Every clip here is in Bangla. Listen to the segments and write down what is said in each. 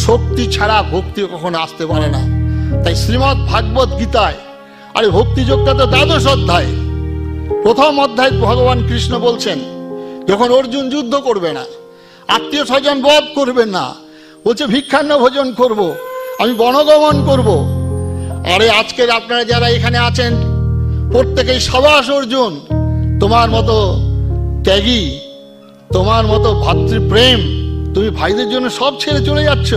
শক্তি ছাড়া ভক্তি কখনো আসতে পারে না। তাই শ্রীমদ্ ভাগবত গীতায়, আরে ভক্তিযোগটা তো 12 অধ্যায়, প্রথম অধ্যায় ভগবান কৃষ্ণ বলছেন, যখন অর্জুন যুদ্ধ করবে না, আত্মীয় স্বজন বধ করবে না, বলছে ভিক্ষান্ন ভোজন করব, আমি বনগমন করব। আরে আজকের আপনারা যারা এখানে আছেন প্রত্যেকেই সাবাস অর্জুন, তোমার মতো ত্যাগী, তোমার মতো ভাতৃপ্রেম, তুমি ভাইদের জন্য সব ছেড়ে চলে যাচ্ছ।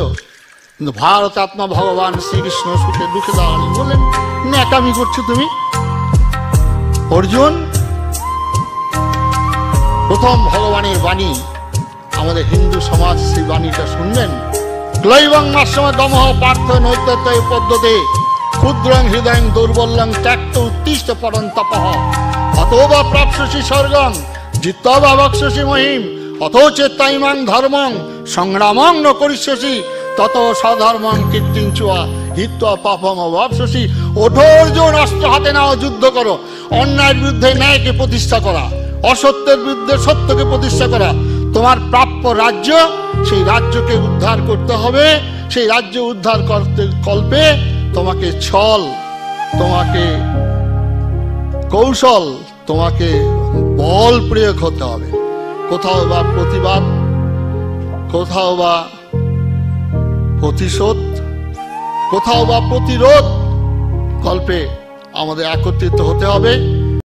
কিন্তু ভারত আত্মা ভগবান শ্রীকৃষ্ণ সুখে দুঃখে দাঁড়ানি বললেন, ন্যাকামি করছো তুমি। অর্জুন, প্রথম ভগবানের বাণী, আমাদের হিন্দু সমাজ সেই বাণীটা শুনলেন। ক্লৈবং মাসমা দমহ পার্থ নৈতত্য পদ্ধতি ক্ষুদ্রং হৃদয়ং দুর্বলং ত্যক্ত উত্তিষ্ঠ পরন্তপঃ অতো বা প্রাপ্স্যসি স্বর্গং জিত্বা বা বক্ষ্যসি মহিম অথো চেত্তাইমাং ধর্মং সংগ্রামং ন করিষ্যসি তত স্বধর্মং কীর্তিঞ্চুয়া হিত্বা পাপং অবাপ্স্যসি। ওঠো অর্জুন, অস্ত্র হাতে নাও, যুদ্ধ করো। অন্যায়ের বিরুদ্ধে ন্যায়কে প্রতিষ্ঠা করা, অসত্যের বিরুদ্ধে সত্যকে প্রতিষ্ঠা করা। তোমার প্রাপ্য রাজ্য, সেই রাজ্যকে উদ্ধার করতে হবে। সেই রাজ্য উদ্ধার করতে কল্পে তোমাকে ছল, তোমাকে কৌশল, তোমাকে বল প্রয়োগ হতে হবে। কোথাও বা প্রতিবাদ, কোথাও বা প্রতিশোধ, কোথাও বা প্রতিরোধ কল্পে আমাদের একত্রিত হতে হবে।